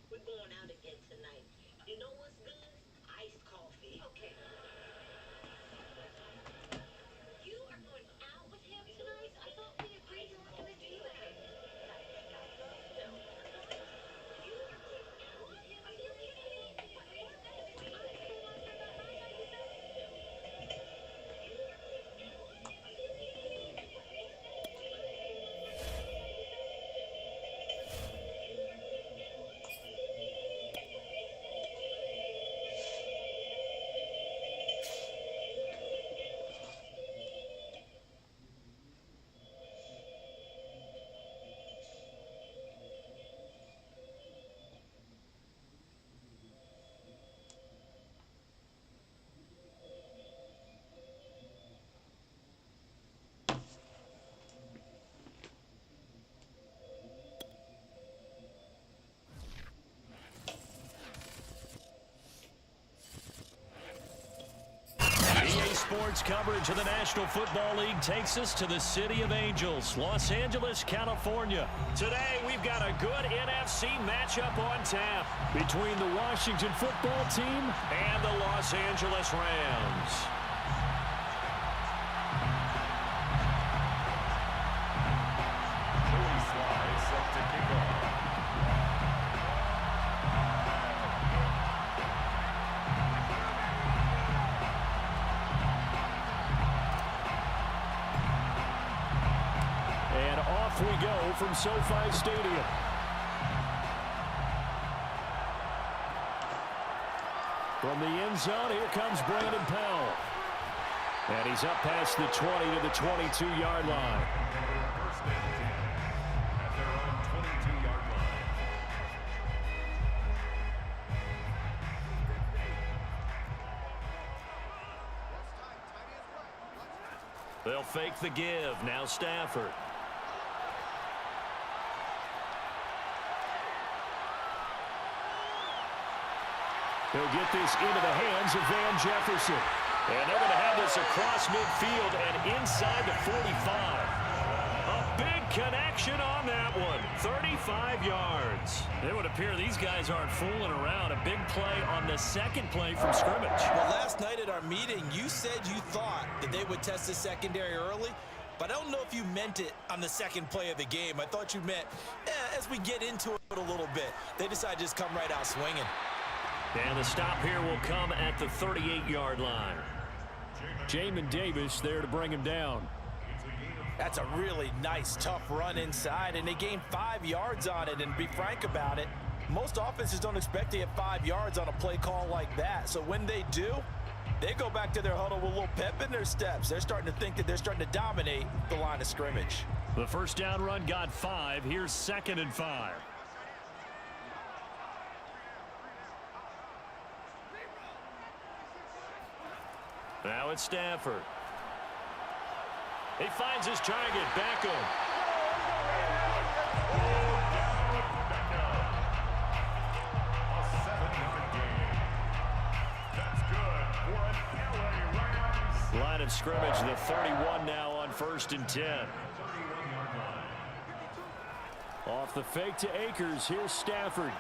We're going out again tonight. You know what's good? Iced coffee. Okay. You are going out with him tonight? I thought we agreed you weren't going to do that. You are going out with him? Are you kidding me? EA Sports coverage of the National Football League takes us to the City of Angels, Los Angeles, California. Today, we've got a good NFC matchup on tap between the Washington Football Team and the Los Angeles Rams. Set to kick off. And off we go from SoFi Stadium. From the end zone, here comes Brandon Powell. And he's up past the 20 to the 22-yard line. First and 10 at their own 22-yard line. They'll fake the give. Now Stafford. He'll get this into the hands of Van Jefferson. And they're going to have this across midfield and inside the 45. A big connection on that one. 35 yards. It would appear these guys aren't fooling around. A big play on the second play from scrimmage. Well, last night at our meeting, you said you thought that they would test the secondary early, but I don't know if you meant it on the second play of the game. I thought you meant, as we get into it a little bit, they decided to just come right out swinging. And the stop here will come at the 38-yard line. Jamin Davis there to bring him down. That's a really nice, tough run inside, and they gained 5 yards on it. And be frank about it, most offenses don't expect to get 5 yards on a play call like that. So when they do, they go back to their huddle with a little pep in their steps. They're starting to think that they're starting to dominate the line of scrimmage. The first down run got 5. Here's 2nd and 5. Now it's Stafford. He finds his target. Beckham. A 7-yard gain. That's good for an LA Rams. Line of scrimmage, the 31 now on 1st and 10. 31-yard line. Off the fake to Akers. Here's Stafford.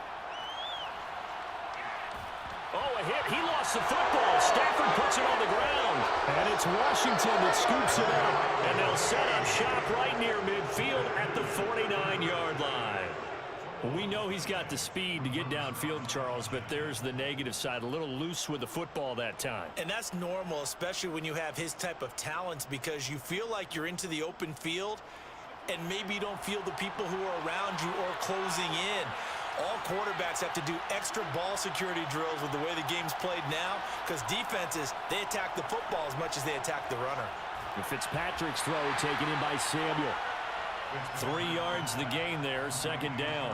Oh, a hit. He lost the football. Stafford puts it on the ground. And it's Washington that scoops it up. And they'll set up shop right near midfield at the 49-yard line. We know he's got the speed to get downfield, Charles, but there's the negative side. A little loose with the football that time. And that's normal, especially when you have his type of talents, because you feel like you're into the open field and maybe you don't feel the people who are around you or closing in. All quarterbacks have to do extra ball security drills with the way the game's played now, because defenses, they attack the football as much as they attack the runner. And Fitzpatrick's throw taken in by Samuel. 3 yards the gain there, 2nd down.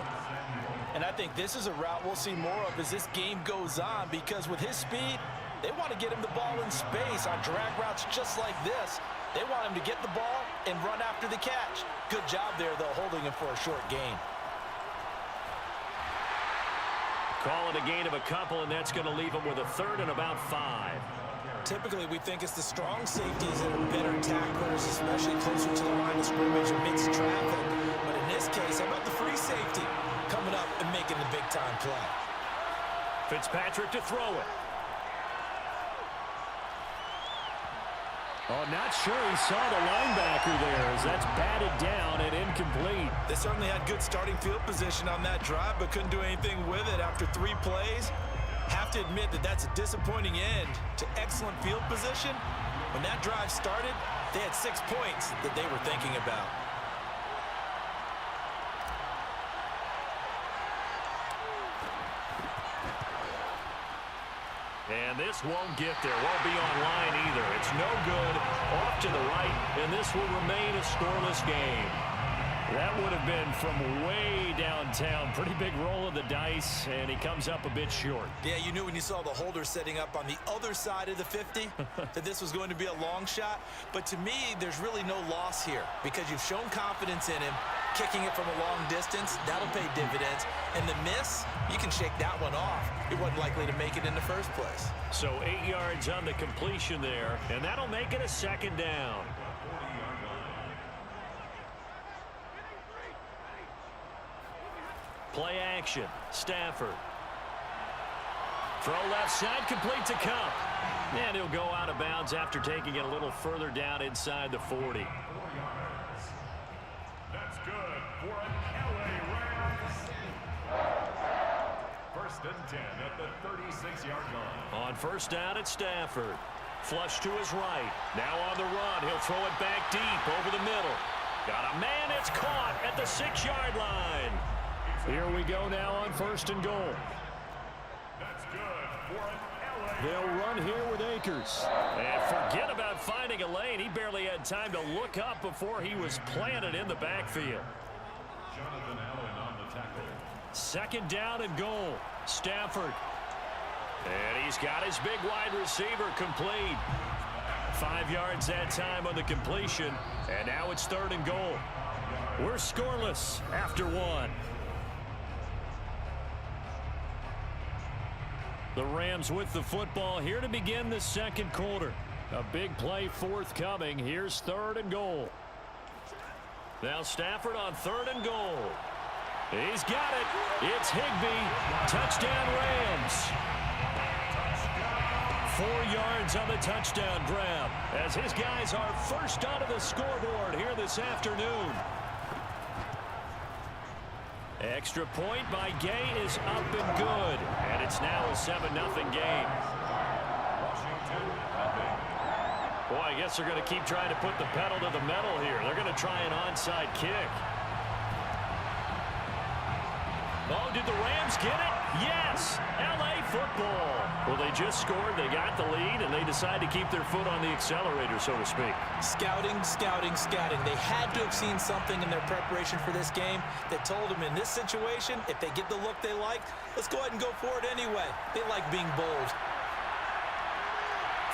And I think this is a route we'll see more of as this game goes on, because with his speed, they want to get him the ball in space on drag routes just like this. They want him to get the ball and run after the catch. Good job there, though, holding him for a short gain. Call it a gain of a couple, and that's going to leave him with a 3rd and about 5. Typically, we think it's the strong safeties that are better tacklers, especially closer to the line of scrimmage amidst traffic. But in this case, how about the free safety coming up and making making the big-time play. Fitzpatrick to throw it. Oh, not sure he saw the linebacker there as that's batted down and incomplete. They certainly had good starting field position on that drive, but couldn't do anything with it after 3 plays. Have to admit that that's a disappointing end to excellent field position. When that drive started, they had 6 points that they were thinking about. And this won't get there. Won't be online either. It's no good. Off to the right, and this will remain a scoreless game. That would have been from way downtown. Pretty big roll of the dice, and he comes up a bit short. Yeah, you knew when you saw the holder setting up on the other side of the 50 that this was going to be a long shot. But to me, there's really no loss here because you've shown confidence in him. Kicking it from a long distance, that'll pay dividends. And the miss, you can shake that one off. He wasn't likely to make it in the first place. So 8 yards on the completion there, and that'll make it a second down. Play action. Stafford. Throw left side, complete to Cup. And he'll go out of bounds after taking it a little further down inside the 40. That's good for an LA Rams. First and 10 at the 36-yard line. On first down at Stafford. Flush to his right. Now on the run. He'll throw it back deep over the middle. Got a man. It's caught at the 6-yard line. Here we go now on first and goal. That's good for an LA. They'll run here with Akers. And forget about finding a lane. He barely had time to look up before he was planted in the backfield. Jonathan Allen on the tackle. Second down and goal. Stafford. And he's got his big wide receiver complete. 5 yards that time on the completion. And now it's third and goal. We're scoreless after 1. The Rams with the football here to begin the second quarter. A big play forthcoming. Here's third and goal. Now Stafford on third and goal. He's got it. It's Higbee. Touchdown Rams. 4 yards on the touchdown grab as his guys are first onto the scoreboard here this afternoon. Extra point by Gay is up and good. And it's now a 7-0 game. Boy, I guess they're going to keep trying to put the pedal to the metal here. They're going to try an onside kick. Oh, did the Rams get it? Yes! L.A. football. Well, they just scored, they got the lead, and they decide to keep their foot on the accelerator, so to speak. Scouting, scouting, scouting. They had to have seen something in their preparation for this game that told them in this situation, if they get the look they like, let's go ahead and go for it anyway. They like being bold.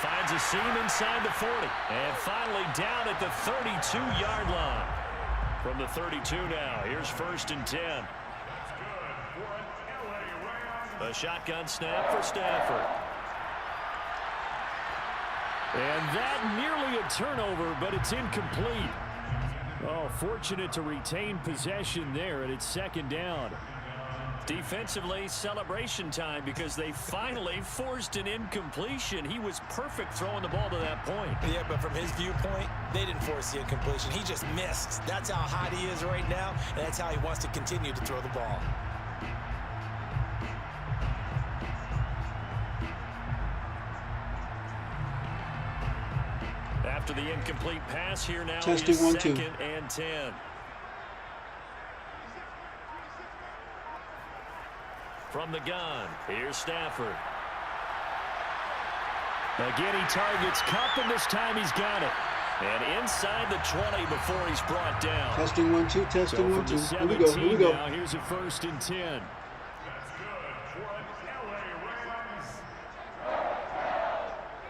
Finds a seam inside the 40. And finally down at the 32-yard line. From the 32 now, here's first and 10. A shotgun snap for Stafford. And that nearly a turnover, but it's incomplete. Oh, fortunate to retain possession there, and it's second down. Defensively, celebration time because they finally forced an incompletion. He was perfect throwing the ball to that point. Yeah, but from his viewpoint, they didn't force the incompletion. He just missed. That's how hot he is right now, and that's how he wants to continue to throw the ball. After the incomplete pass here now, Testing, is 1, 2. second and 10. From the gun, here's Stafford. Again, he targets Cup, and this time he's got it. And inside the 20 before he's brought down. Testing 1, 2. Testing So 1, 2. from Here the we go. 17 Here we go. now, here's a first and 10. That's good for an LA Rams.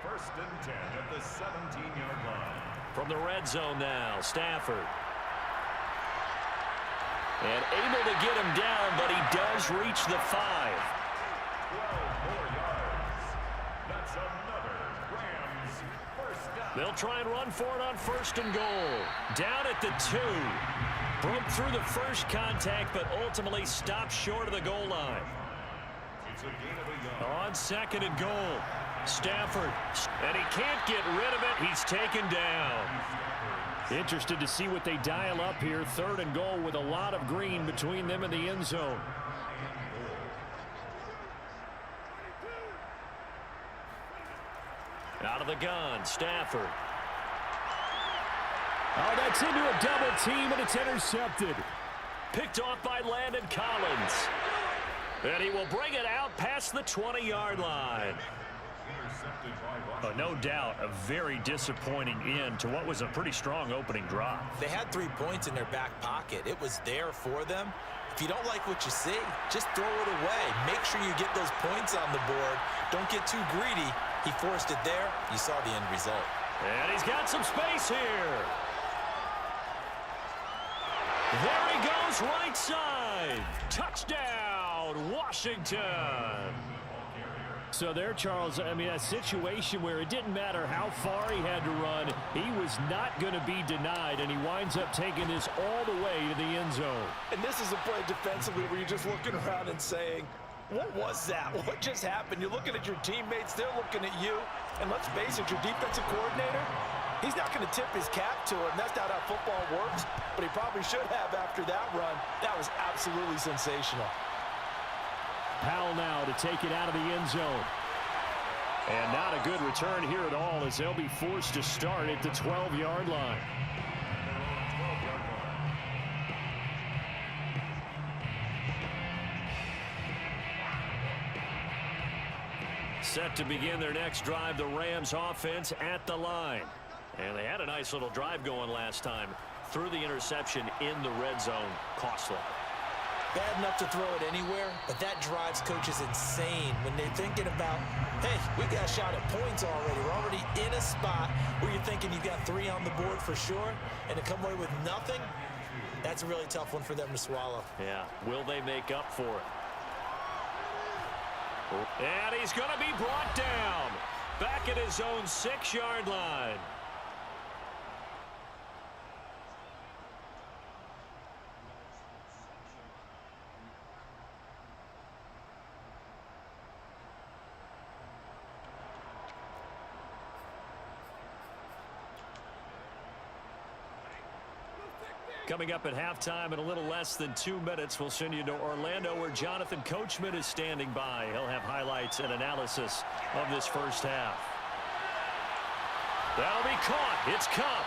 First and 10 at the 17-yard line. From the red zone now, Stafford. And able to get him down, but he does reach the 5. 12 more yards. That's another Rams first down. They'll try and run for it on first and goal. Down at the 2. Broke through the first contact, but ultimately stopped short of the goal line. It's a gain of a yard. On second and goal, Stafford. And he can't get rid of it. He's taken down. Interested to see what they dial up here. Third and goal with a lot of green between them and the end zone. Out of the gun, Stafford. Oh, that's into a double team, and it's intercepted. Picked off by Landon Collins. And he will bring it out past the 20-yard line. No doubt a very disappointing end to what was a pretty strong opening drive. They had 3 points in their back pocket. It was there for them. If you don't like what you see, just throw it away. Make sure you get those points on the board. Don't get too greedy. He forced it there. You saw the end result. And he's got some space here. There he goes, right side. Touchdown, Washington. So there, Charles, I mean, a situation where it didn't matter how far he had to run, he was not going to be denied, and he winds up taking this all the way to the end zone. And this is a play defensively where you're just looking around and saying, what was that? What just happened? You're looking at your teammates, they're looking at you, and let's face it, your defensive coordinator, he's not going to tip his cap to him. That's not how football works, but he probably should have after that run. That was absolutely sensational. Powell now to take it out of the end zone. And not a good return here at all as they'll be forced to start at the 12-yard line. Set to begin their next drive, the Rams offense at the line. And they had a nice little drive going last time. Threw the interception in the red zone. Costly. Bad enough to throw it anywhere, but that drives coaches insane when they're thinking about, hey, we got a shot at points already. We're already in a spot where you're thinking you've got 3 on the board for sure, and to come away with nothing, that's a really tough one for them to swallow. Yeah, will they make up for it? And he's going to be brought down back at his own 6-yard line. Coming up at halftime in a little less than 2 minutes, we'll send you to Orlando where Jonathan Coachman is standing by. He'll have highlights and analysis of this first half. That'll be caught. It's Cup.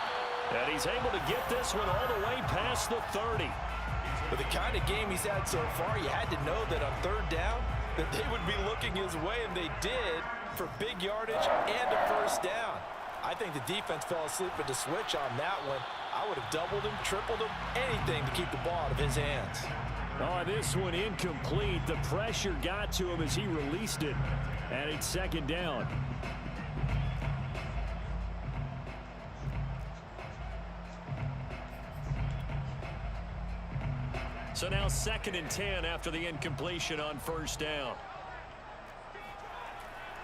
And he's able to get this one all the way past the 30. With the kind of game he's had so far, you had to know that on 3rd down that they would be looking his way, and they did for big yardage and a first down. I think the defense fell asleep at the switch on that one. I would have doubled him, tripled him, anything to keep the ball out of his hands. Oh, this one incomplete. The pressure got to him as he released it. And it's 2nd down. So now 2nd and 10 after the incompletion on 1st down.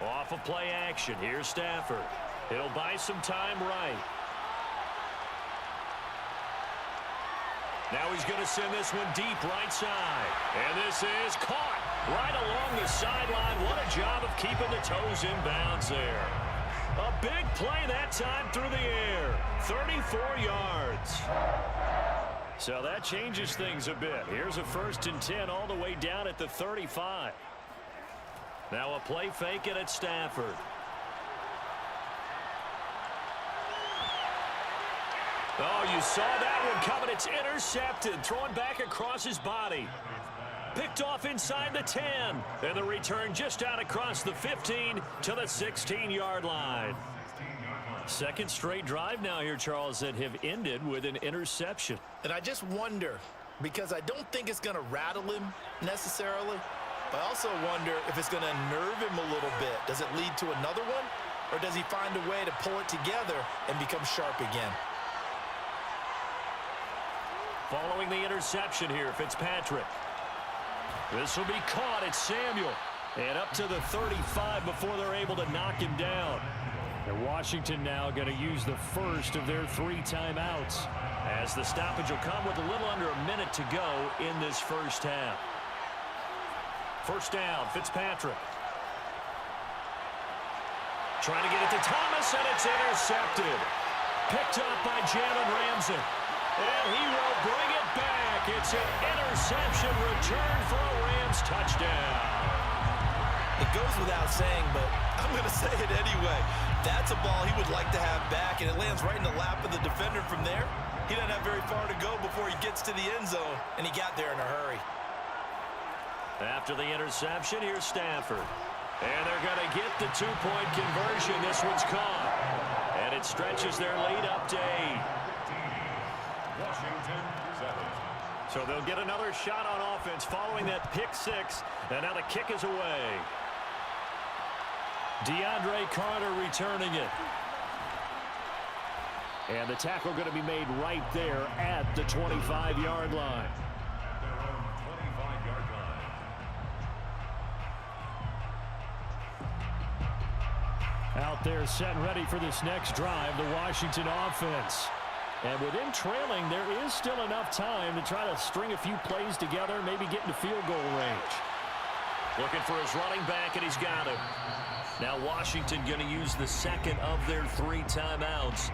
Off of play action. Here's Stafford. He'll buy some time right. Now he's going to send this one deep right side. And this is caught right along the sideline. What a job of keeping the toes in bounds there. A big play that time through the air. 34 yards. So that changes things a bit. Here's a 1st and 10 all the way down at the 35. Now a play fake it at Stafford. Oh, you saw that one coming. It's intercepted. Thrown back across his body. Picked off inside the 10. And the return just out across the 15 to the 16-yard line. 2nd straight drive now here, Charles, that have ended with an interception. And I just wonder, because I don't think it's going to rattle him necessarily, but I also wonder if it's going to unnerve him a little bit. Does it lead to another one? Or does he find a way to pull it together and become sharp again? Following the interception here, Fitzpatrick. This will be caught at Samuel. And up to the 35 before they're able to knock him down. And Washington now going to use the first of their 3 timeouts, as the stoppage will come with a little under a minute to go in this first half. First down, Fitzpatrick. Trying to get it to Thomas, and it's intercepted. Picked up by Jalen Ramsey. And he will bring it back. It's an interception return for a Rams touchdown. It goes without saying, but I'm going to say it anyway. That's a ball he would like to have back, and it lands right in the lap of the defender from there. He doesn't have very far to go before he gets to the end zone, and he got there in a hurry. After the interception, here's Stafford. And they're going to get the 2-point conversion. This one's caught. And it stretches their lead up to 8. Washington 7. So they'll get another shot on offense following that pick 6. And now the kick is away. DeAndre Carter returning it. And the tackle going to be made right there at the 25-yard line. At their own 25-yard line. Out there set and ready for this next drive, the Washington offense. And with him trailing, there is still enough time to try to string a few plays together, maybe get into field goal range. Looking for his running back, and he's got it. Now Washington going to use the second of their 3 timeouts,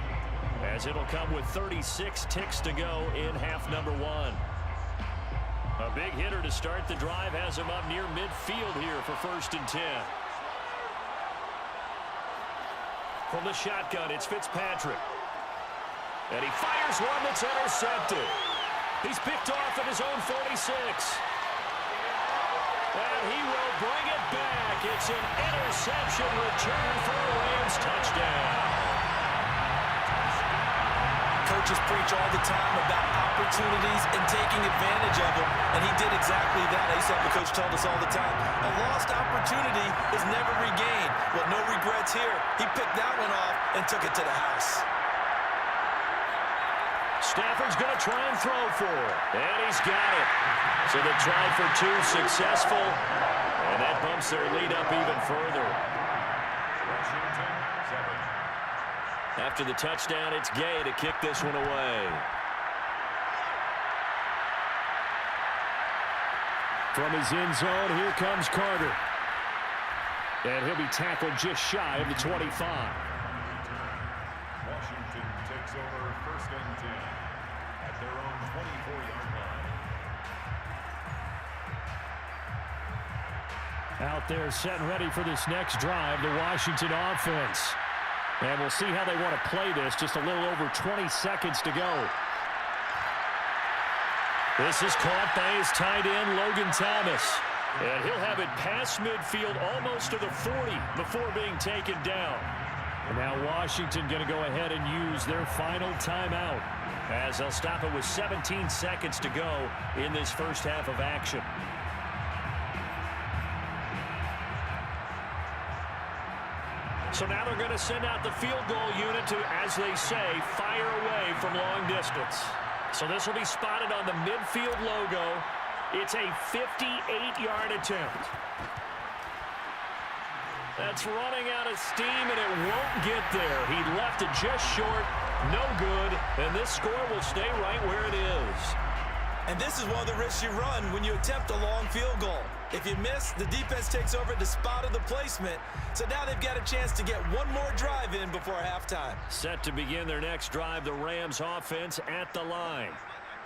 as it'll come with 36 ticks to go in half number 1. A big hitter to start the drive has him up near midfield here for 1st and 10. From the shotgun, it's Fitzpatrick. And he fires one that's intercepted. He's picked off at his own 46. And he will bring it back. It's an interception return for a Rams touchdown. Coaches preach all the time about opportunities and taking advantage of them, and he did exactly that. I used to have the coach tell us all the time, a lost opportunity is never regained. Well, no regrets here. He picked that one off and took it to the house. Stafford's going to try and throw for it, and he's got it. So the try for 2 successful, and that bumps their lead up even further. Washington 7. After the touchdown, it's Gay to kick this one away. From his end zone, here comes Carter. And he'll be tackled just shy of the 25. Washington takes over 1st and 10 at their own 24-yard line. Out there set and ready for this next drive, the Washington offense. And we'll see how they want to play this. Just a little over 20 seconds to go. This is caught by his tight end, Logan Thomas. And he'll have it past midfield almost to the 40 before being taken down. And now Washington going to go ahead and use their final timeout, as they'll stop it with 17 seconds to go in this first half of action. So now they're going to send out the field goal unit to, as they say, fire away from long distance. So this will be spotted on the midfield logo. It's a 58-yard attempt. That's running out of steam, and it won't get there. He left it just short, no good, and this score will stay right where it is. And this is one of the risks you run when you attempt a long field goal. If you miss, the defense takes over at the spot of the placement. So now they've got a chance to get one more drive in before halftime. Set to begin their next drive, the Rams offense at the line.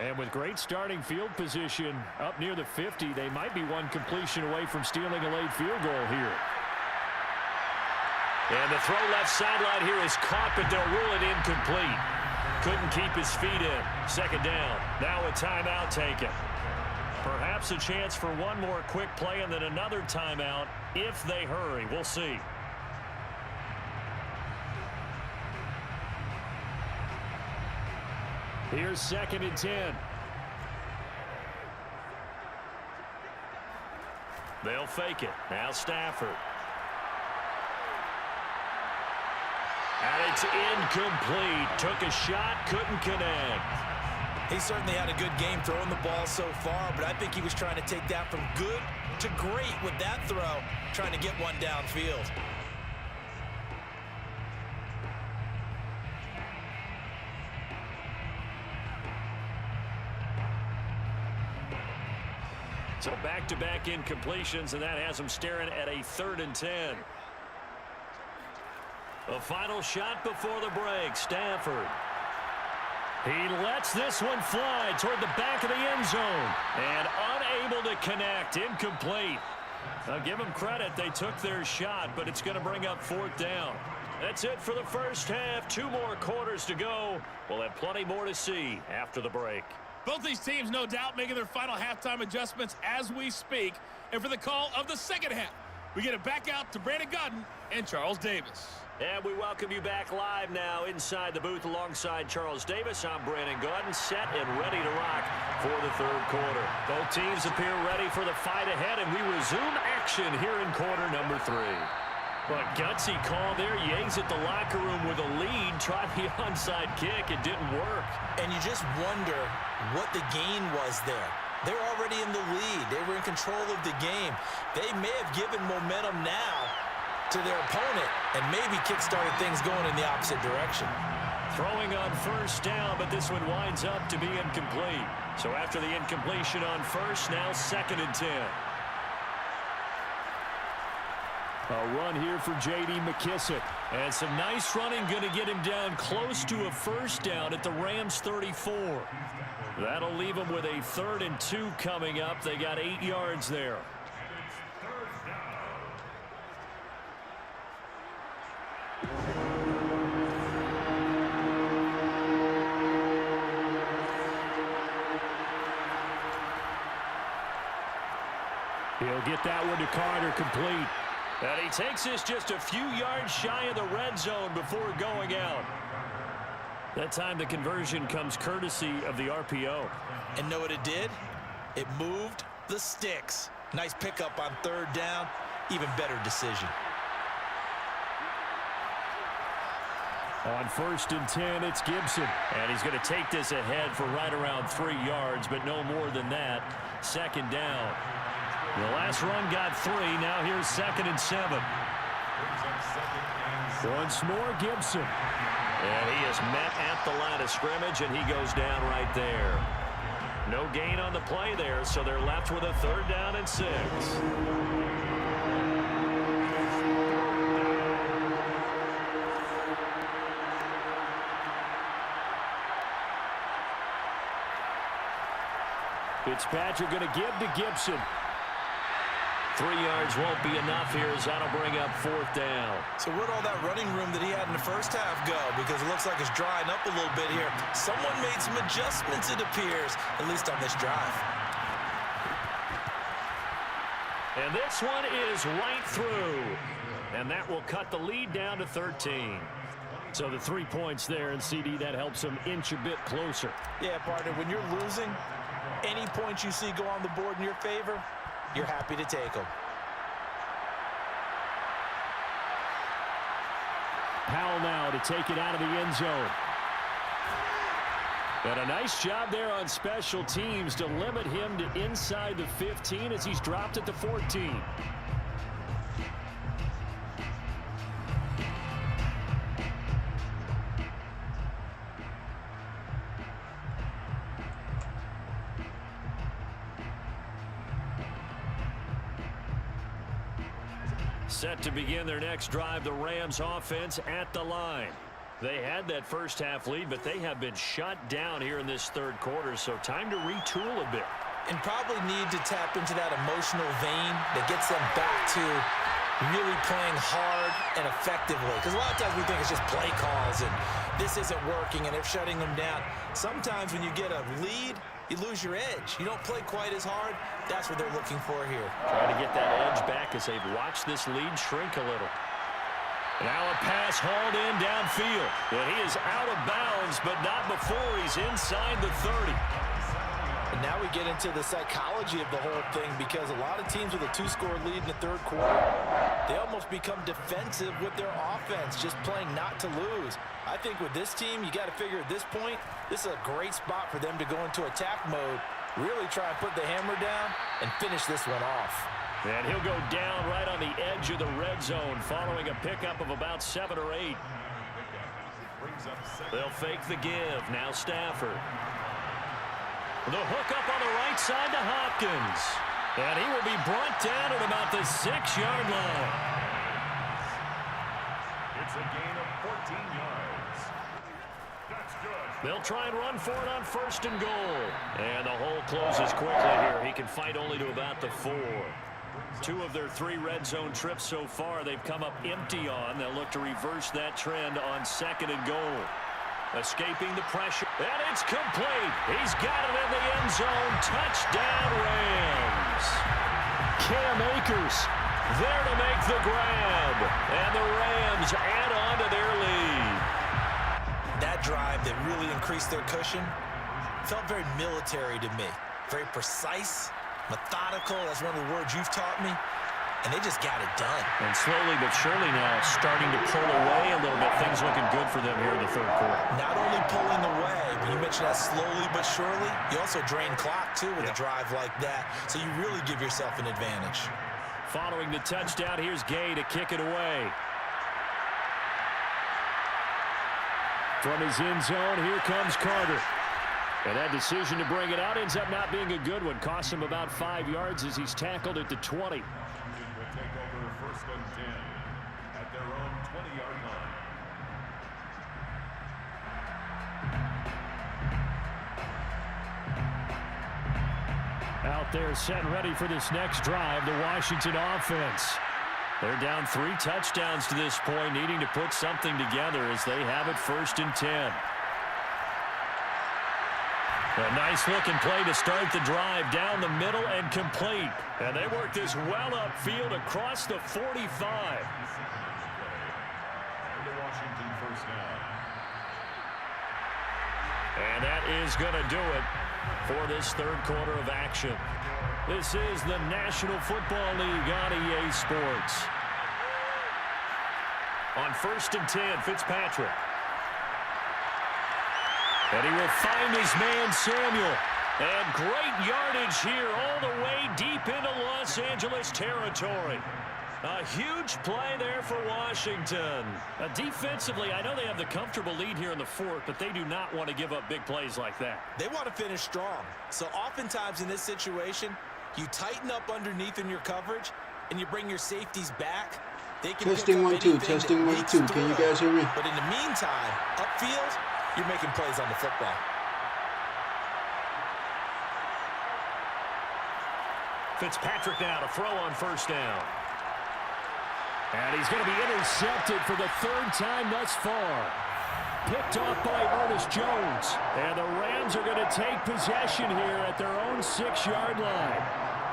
And with great starting field position up near the 50, they might be one completion away from stealing a late field goal here. And the throw left sideline here is caught, but they'll rule it incomplete. Couldn't keep his feet in. Second down. Now a timeout taken. Perhaps a chance for one more quick play and then another timeout if they hurry. We'll see. Here's 2nd and 10. They'll fake it. Now Stafford. And it's incomplete. Took a shot, couldn't connect. He certainly had a good game throwing the ball so far, but I think he was trying to take that from good to great with that throw, trying to get one downfield. So back-to-back incompletions, and that has them staring at a 3rd and 10. A final shot before the break. Stafford. He lets this one fly toward the back of the end zone. And unable to connect. Incomplete. I'll give them credit. They took their shot, but it's going to bring up 4th down. That's it for the first half. 2 more quarters to go. We'll have plenty more to see after the break. Both these teams, no doubt, making their final halftime adjustments as we speak. And for the call of the second half, we get it back out to Brandon Gaudin and Charles Davis. And we welcome you back live now inside the booth alongside Charles Davis. I'm Brandon Gaudin, set and ready to rock for the 3rd quarter. Both teams appear ready for the fight ahead, and we resume action here in quarter number 3. But gutsy call there. Yanks at the locker room with a lead. Tried the onside kick. It didn't work. And you just wonder what the gain was there. They're already in the lead. They were in control of the game. They may have given momentum now to their opponent and maybe kick-started things going in the opposite direction. Throwing on 1st down, but this one winds up to be incomplete. So after the incompletion on 1st, now 2nd and 10. A run here for J.D. McKissick. And some nice running, going to get him down close to a 1st down at the Rams 34. That'll leave them with a 3rd and 2 coming up. They got 8 yards there. He'll get that one to Carter, complete. And he takes this just a few yards shy of the red zone before going out. That time the conversion comes courtesy of the RPO. And know what it did? It moved the sticks. Nice pickup on 3rd down. Even better decision. On 1st and 10, it's Gibson. And he's going to take this ahead for right around 3 yards, but no more than that. 2nd down. The last run got 3. Now here's 2nd and 7. Once more, Gibson. And he is met at the line of scrimmage, and he goes down right there. No gain on the play there, so they're left with a 3rd down and 6. Fitzpatrick going to give to Gibson. 3 yards won't be enough here as that'll bring up 4th down. So where'd all that running room that he had in the first half go? Because it looks like it's drying up a little bit here. Someone made some adjustments, it appears, at least on this drive. And this one is right through. And that will cut the lead down to 13. So the 3 points there, and CD, that helps them inch a bit closer. Yeah, partner, when you're losing, any points you see go on the board in your favor, you're happy to take them. Powell now to take it out of the end zone. And a nice job there on special teams to limit him to inside the 15 as he's dropped at the 14. Set to begin their next drive, the Rams offense at the line. They had that first half lead, but they have been shut down here in this 3rd quarter, so time to retool a bit. And probably need to tap into that emotional vein that gets them back to really playing hard and effectively. Because a lot of times we think it's just play calls and this isn't working and they're shutting them down. Sometimes when you get a lead, you lose your edge. You don't play quite as hard. That's what they're looking for here. Trying to get that edge back as they've watched this lead shrink a little. Now a pass hauled in downfield. And he is out of bounds, but not before he's inside the 30. And now we get into the psychology of the whole thing, because a lot of teams with a 2-score lead in the 3rd quarter, they almost become defensive with their offense, just playing not to lose. I think with this team, you got to figure at this point, this is a great spot for them to go into attack mode, really try and put the hammer down and finish this one off. And he'll go down right on the edge of the red zone following a pickup of about 7 or 8. They'll fake the give. Now Stafford. The hook up on the right side to Hopkins. And he will be brought down at about the 6-yard line. It's a gain of 14 yards. That's good. They'll try and run for it on 1st and goal. And the hole closes quickly here. He can fight only to about the 4. 2 of their 3 red zone trips so far they've come up empty on. They'll look to reverse that trend on 2nd and goal. Escaping the pressure. And it's complete. He's got it in the end zone. Touchdown, Rams. Cam Akers there to make the grab. And the Rams add on to their lead. That drive that really increased their cushion felt very military to me. Very precise, methodical. That's one of the words you've taught me. And they just got it done. And slowly but surely now starting to pull away a little bit. Things looking good for them here in the 3rd quarter. Not only pulling away, but you mentioned that slowly but surely. You also drain clock, too, with a drive like that. So you really give yourself an advantage. Following the touchdown, here's Gay to kick it away. From his end zone, here comes Carter. And that decision to bring it out ends up not being a good one. Costs him about 5 yards as he's tackled at the 20. Will take over 1st and 10 at their own 20-yard line. Out there set ready for this next drive, the Washington offense. They're down 3 touchdowns to this point, needing to put something together as they have it 1st and 10. A nice-looking play to start the drive down the middle and complete. And they work this well upfield across the 45. And the Washington 1st down. And that is going to do it for this 3rd quarter of action. This is the National Football League on EA Sports. On 1st and 10, Fitzpatrick. And he will find his man, Samuel. And great yardage here all the way deep into Los Angeles territory. A huge play there for Washington. Defensively, I know they have the comfortable lead here in the 4th, but they do not want to give up big plays like that. They want to finish strong. So oftentimes in this situation, you tighten up underneath in your coverage, and you bring your safeties back. They can Testing 1 2, testing 1 2. Can you guys hear me? But in the meantime, upfield, you're making plays on the football. Fitzpatrick now to throw on 1st down. And he's going to be intercepted for the 3rd time thus far. Picked off by Ernest Jones. And the Rams are going to take possession here at their own 6-yard line.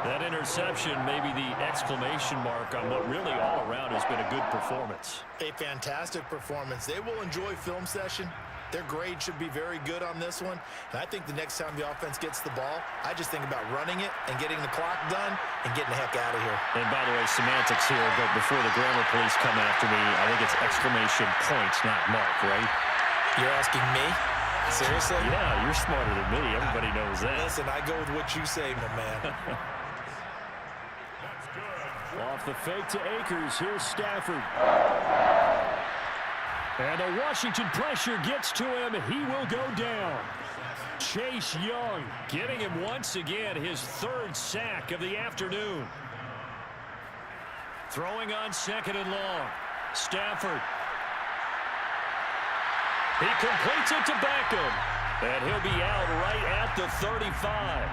That interception may be the exclamation mark on what really all around has been a good performance. A fantastic performance. They will enjoy film session. Their grade should be very good on this one. And I think the next time the offense gets the ball, I just think about running it and getting the clock done and getting the heck out of here. And by the way, semantics here, but before the grammar police come after me, I think it's exclamation points, not mark, right? You're asking me? Seriously? Yeah, you're smarter than me. Everybody knows that. Listen, I go with what you say, my man. Off the fake to Akers, here's Stafford. And the Washington pressure gets to him. He will go down. Chase Young getting him once again his 3rd sack of the afternoon. Throwing on 2nd and long. Stafford. He completes it to Beckham. And he'll be out right at the 35.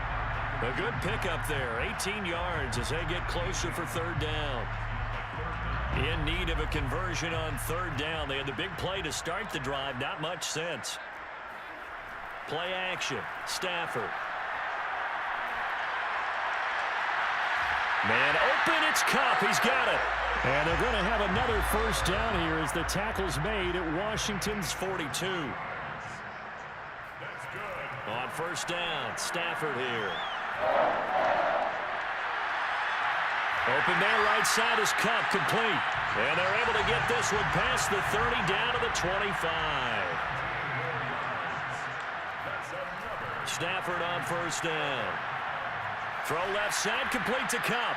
A good pickup there. 18 yards as they get closer for 3rd down. In need of a conversion on 3rd down. They had the big play to start the drive. Not much sense. Play action. Stafford. Man open. It's Cup. He's got it. And they're going to have another 1st down here as the tackle's made at Washington's 42. On 1st down, Stafford here. Open there, right side is Cup, complete. And they're able to get this one past the 30 down to the 25. Stafford on 1st down. Throw left side, complete to Cup.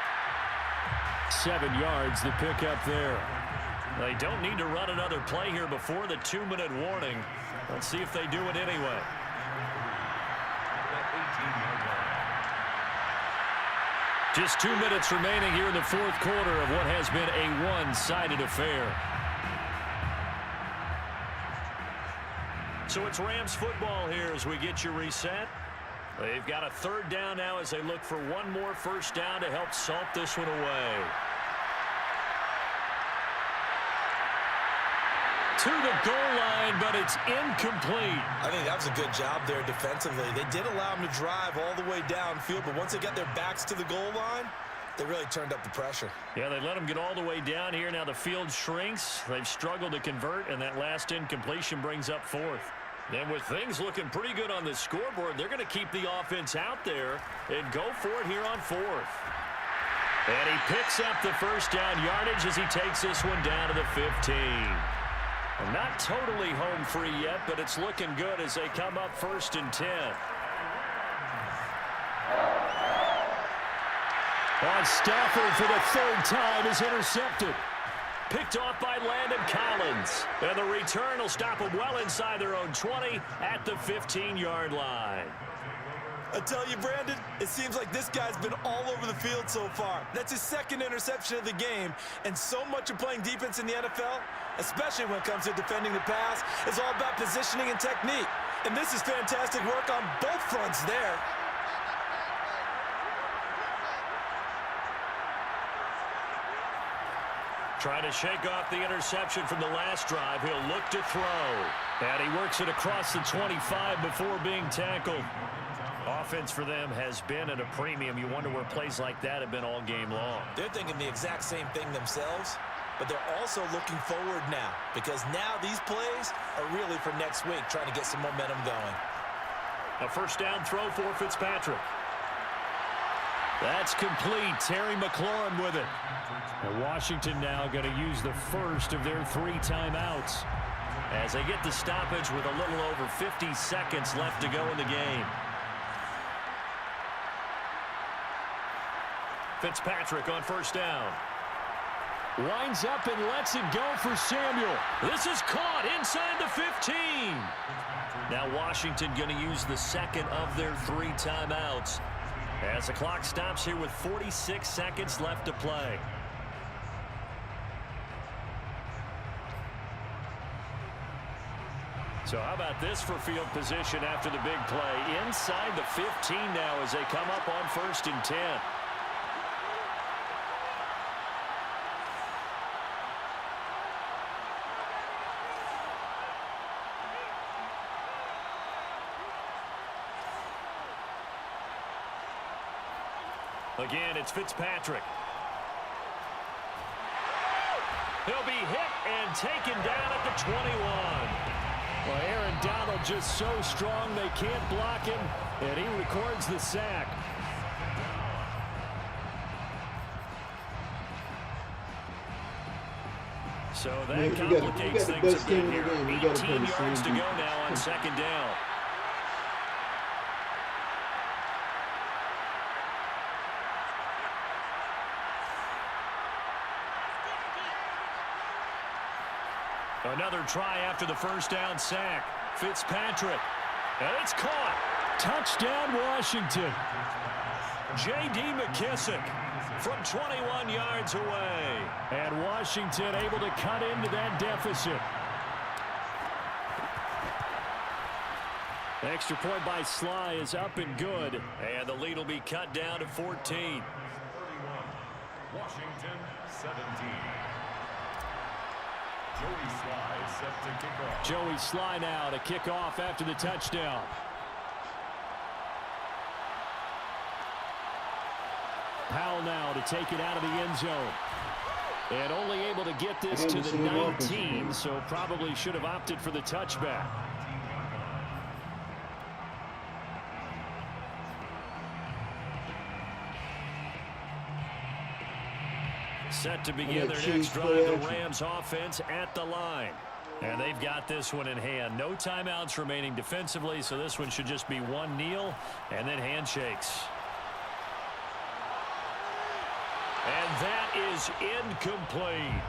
7 yards, the pickup there. They don't need to run another play here before the 2-minute warning. Let's see if they do it anyway. Just 2 minutes remaining here in the fourth quarter of what has been a one-sided affair. So it's Rams football here as we get you reset. They've got a third down now as they look for one more first down to help salt this one away. To the goal line, but it's incomplete. I think that was a good job there defensively. They did allow them to drive all the way downfield, but once they got their backs to the goal line, they really turned up the pressure. Yeah, they let them get all the way down here. Now the field shrinks. They've struggled to convert, and that last incompletion brings up fourth. And with things looking pretty good on the scoreboard, they're going to keep the offense out there and go for it here on fourth. And he picks up the first down yardage as he takes this one down to the 15. Well, not totally home free yet, but it's looking good as they come up 1st and 10. On Stafford for the third time is intercepted. Picked off by Landon Collins. And the return will stop them well inside their own 20 at the 15-yard line. I tell you, Brandon, it seems like this guy's been all over the field so far. That's his second interception of the game, and so much of playing defense in the NFL, especially when it comes to defending the pass, is all about positioning and technique. And this is fantastic work on both fronts there. Trying to shake off the interception from the last drive. He'll look to throw. And he works it across the 25 before being tackled. Offense for them has been at a premium. You wonder where plays like that have been all game long. They're thinking the exact same thing themselves, but they're also looking forward now because now these plays are really for next week, trying to get some momentum going. A first down throw for Fitzpatrick. That's complete. Terry McLaurin with it. And Washington now going to use the first of their 3 timeouts as they get the stoppage with a little over 50 seconds left to go in the game. Fitzpatrick on first down. Winds up and lets it go for Samuel. This is caught inside the 15. Now Washington going to use the second of their 3 timeouts as the clock stops here with 46 seconds left to play. So how about this for field position after the big play? Inside the 15 now as they come up on 1st and 10. Again, it's Fitzpatrick. He'll be hit and taken down at the 21. Well, Aaron Donald just so strong they can't block him, and he records the sack. So that complicates things a bit here. 18 yards to go now on 2nd down. Another try after the first down sack. Fitzpatrick. And it's caught. Touchdown, Washington. J.D. McKissick from 21 yards away. And Washington able to cut into that deficit. Extra point by Sly is up and good. And the lead will be cut down to 14. 31. Washington 17. Joey Sly set to kick off. Joey Sly now to kick off after the touchdown. Powell now to take it out of the end zone. And only able to get this to the 19, so probably should have opted for the touchback. Set to begin their next drive, the Rams offense at the line. And they've got this one in hand. No timeouts remaining defensively, so this one should just be one kneel and then handshakes. And that is incomplete.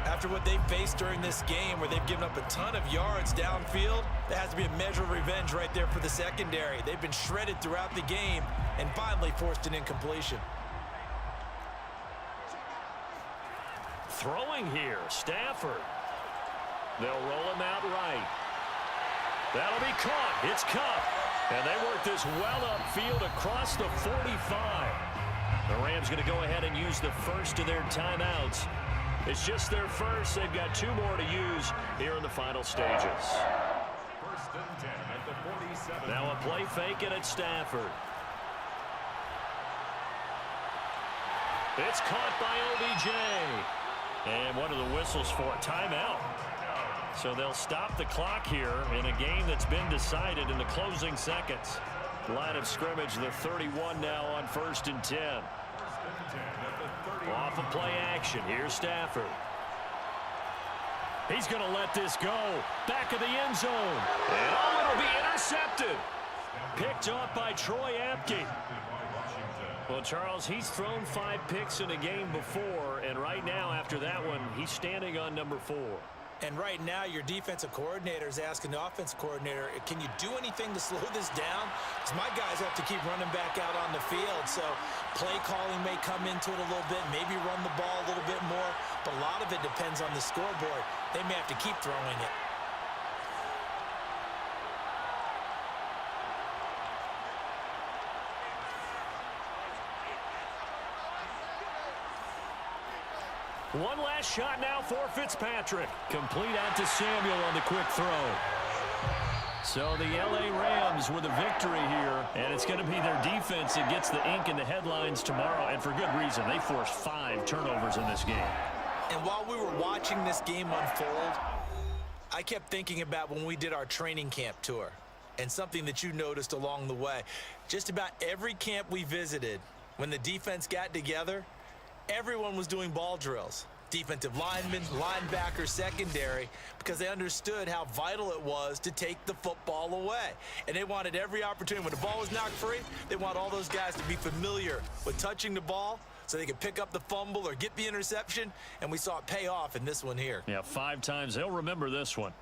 After what they faced during this game where they've given up a ton of yards downfield, there has to be a measure of revenge right there for the secondary. They've been shredded throughout the game and finally forced an incompletion. throwing here. Stafford. They'll roll him out right. That'll be caught. It's Cup. And they work this well upfield across the 45. The Rams going to go ahead and use the first of their timeouts. It's just their first. They've got 2 more to use here in the final stages. First and 10 at the 47. Now a play fake and it's Stafford. It's caught by OBJ. And one of the whistles for a timeout. So they'll stop the clock here in a game that's been decided in the closing seconds. Line of scrimmage, the 31 now on first and 10. Off of play action. Here's Stafford. He's going to let this go. Back of the end zone. And oh, it'll be intercepted. Picked off by Troy Apke. Well, Charles, he's thrown 5 picks in a game before, and right now after that one, he's standing on number 4. And right now, your defensive coordinator is asking the offensive coordinator, can you do anything to slow this down? Because my guys have to keep running back out on the field. So play calling may come into it a little bit, maybe run the ball a little bit more. But a lot of it depends on the scoreboard. They may have to keep throwing it. One last shot now for Fitzpatrick. Complete out to Samuel on the quick throw. So the L.A. Rams with a victory here, and it's going to be their defense that gets the ink in the headlines tomorrow, and for good reason. They forced 5 turnovers in this game. And while we were watching this game unfold, I kept thinking about when we did our training camp tour and something that you noticed along the way. Just about every camp we visited, when the defense got together, everyone was doing ball drills. Defensive linemen, linebackers, secondary, because they understood how vital it was to take the football away. And they wanted every opportunity. When the ball was knocked free, they want all those guys to be familiar with touching the ball so they could pick up the fumble or get the interception. And we saw it pay off in this one here. Yeah, 5 times. They'll remember this one.